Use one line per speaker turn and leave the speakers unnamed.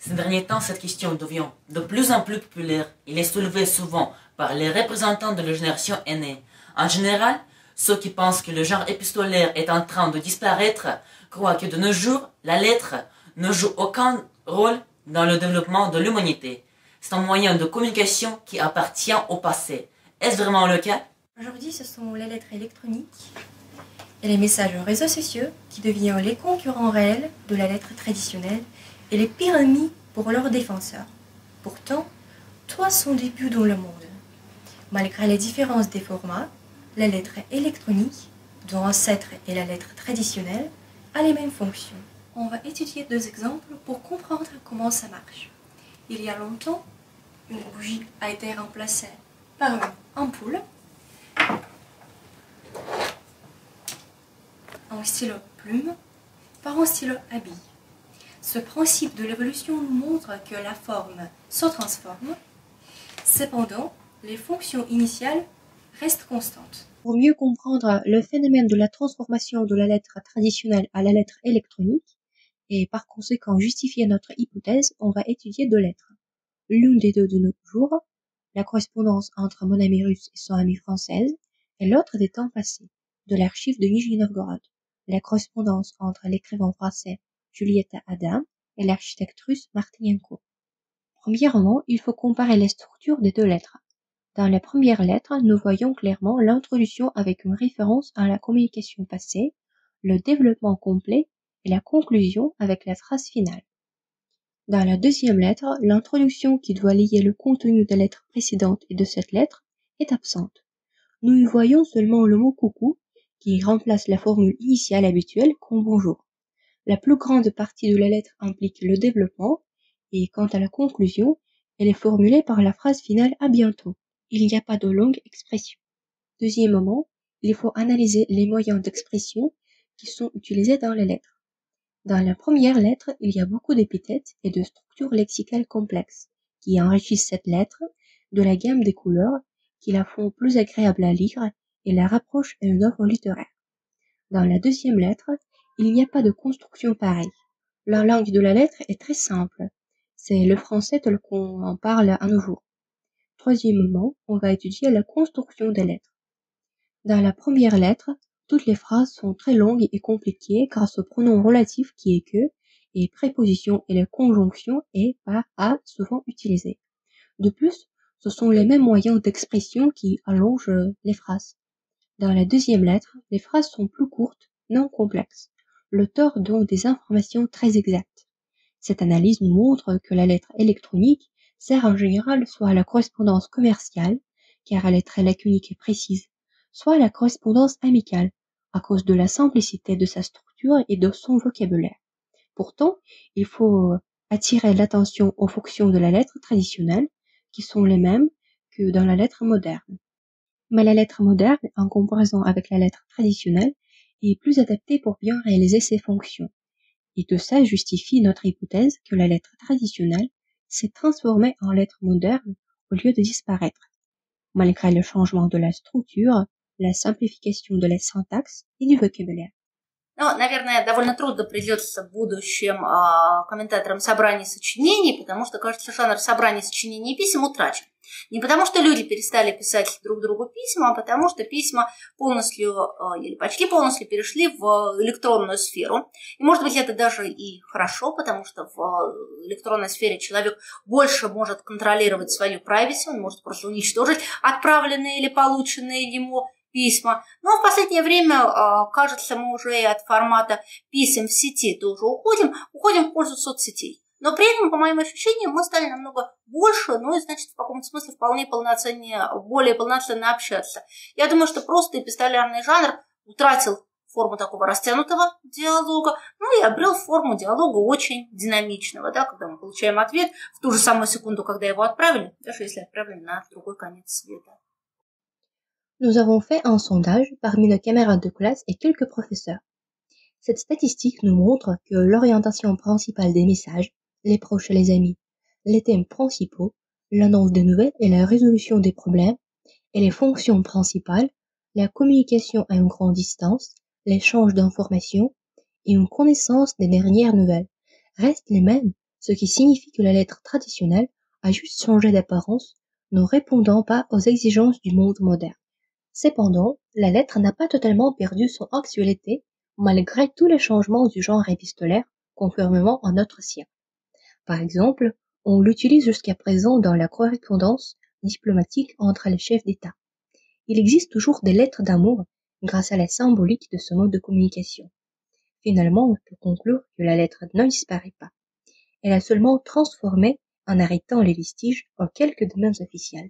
Ces derniers temps, cette question devient de plus en plus populaire. Il est soulevé souvent par les représentants de la génération aînée. En général, ceux qui pensent que le genre épistolaire est en train de disparaître croient que de nos jours, la lettre ne joue aucun rôle dans le développement de l'humanité. C'est un moyen de communication qui appartient au passé. Est-ce vraiment le cas?
Aujourd'hui, ce sont les lettres électroniques et les messages aux réseaux sociaux qui deviennent les concurrents réels de la lettre traditionnelle et les pires ennemis pour leurs défenseurs. Pourtant, trois sont des buts dans le monde. Malgré les différences des formats, la lettre électronique, dont ancêtre est la lettre traditionnelle, a les mêmes fonctions. On va étudier deux exemples pour comprendre comment ça marche. Il y a longtemps, une bougie a été remplacée par une ampoule, un stylo plume par un stylo à billes. Ce principe de l'évolution nous montre que la forme se transforme. Cependant, les fonctions initiales restent constantes. Pour mieux comprendre le phénomène de la transformation de la lettre traditionnelle à la lettre électronique, et par conséquent justifier notre hypothèse, on va étudier deux lettres. L'une des deux de nos jours, la correspondance entre mon ami russe et son amie française, et l'autre des temps passés, de l'archive de Nijni Novgorod, la correspondance entre l'écrivain français Julieta Adam et l'architecte russe Martynenko. Premièrement, il faut comparer les structures des deux lettres. Dans la première lettre, nous voyons clairement l'introduction avec une référence à la communication passée, le développement complet et la conclusion avec la phrase finale. Dans la deuxième lettre, l'introduction qui doit lier le contenu de la lettre précédente et de cette lettre est absente. Nous y voyons seulement le mot coucou qui remplace la formule initiale habituelle comme bonjour. La plus grande partie de la lettre implique le développement et quant à la conclusion, elle est formulée par la phrase finale à bientôt. Il n'y a pas de longue expression. Deuxièmement, il faut analyser les moyens d'expression qui sont utilisés dans les lettres. Dans la première lettre, il y a beaucoup d'épithètes et de structures lexicales complexes qui enrichissent cette lettre de la gamme des couleurs qui la font plus agréable à lire et la rapprochent à une œuvre littéraire. Dans la deuxième lettre, il n'y a pas de construction pareille. La langue de la lettre est très simple. C'est le français tel qu'on en parle à nos jours. Troisièmement, on va étudier la construction des lettres. Dans la première lettre, toutes les phrases sont très longues et compliquées grâce au pronom relatif qui est que, et préposition et la conjonction est par à souvent utilisées. De plus, ce sont les mêmes moyens d'expression qui allongent les phrases. Dans la deuxième lettre, les phrases sont plus courtes, non complexes. L'auteur donne des informations très exactes. Cette analyse nous montre que la lettre électronique sert en général soit à la correspondance commerciale, car elle est très laconique et précise, soit à la correspondance amicale, à cause de la simplicité de sa structure et de son vocabulaire. Pourtant, il faut attirer l'attention aux fonctions de la lettre traditionnelle, qui sont les mêmes que dans la lettre moderne. Mais la lettre moderne, en comparaison avec la lettre traditionnelle, est plus adaptée pour bien réaliser ses fonctions. Et tout ça justifie notre hypothèse que la lettre traditionnelle s'est transformée en lettre moderne au lieu de disparaître. Malgré le changement de la structure, la simplification de la syntaxe et du vocabulaire.
Ну, наверное, довольно трудно придется будущим комментаторам собраний сочинений, потому что, кажется, жанр собраний сочинений и писем утрачен. Не потому что люди перестали писать друг другу письма, а потому что письма полностью или почти полностью перешли в электронную сферу. И, может быть, это даже и хорошо, потому что в электронной сфере человек больше может контролировать свою privacy, он может просто уничтожить отправленные или полученные ему письма. Но в последнее время, кажется, мы уже и от формата писем в сети тоже уходим в пользу соцсетей. Но при этом, по моим ощущениям, мы стали намного больше, ну и, значит, в каком-то смысле вполне более полноценно общаться. Я думаю, что просто эпистолярный жанр утратил форму такого растянутого диалога, ну и обрел форму диалога очень динамичного, да, когда мы получаем ответ в ту же самую секунду, когда его отправили, даже если отправили на другой конец света.
Nous avons fait un sondage parmi nos camarades de classe et quelques professeurs. Cette statistique nous montre que l'orientation principale des messages, les proches et les amis, les thèmes principaux, l'annonce des nouvelles et la résolution des problèmes, et les fonctions principales, la communication à une grande distance, l'échange d'informations et une connaissance des dernières nouvelles, restent les mêmes ce qui signifie que la lettre traditionnelle a juste changé d'apparence, ne répondant pas aux exigences du monde moderne. Cependant, la lettre n'a pas totalement perdu son actualité malgré tous les changements du genre épistolaire conformément à notre siècle. Par exemple, on l'utilise jusqu'à présent dans la correspondance diplomatique entre les chefs d'État. Il existe toujours des lettres d'amour grâce à la symbolique de ce mode de communication. Finalement, on peut conclure que la lettre ne disparaît pas. Elle a seulement transformé en arrêtant les vestiges en quelques domaines officiels.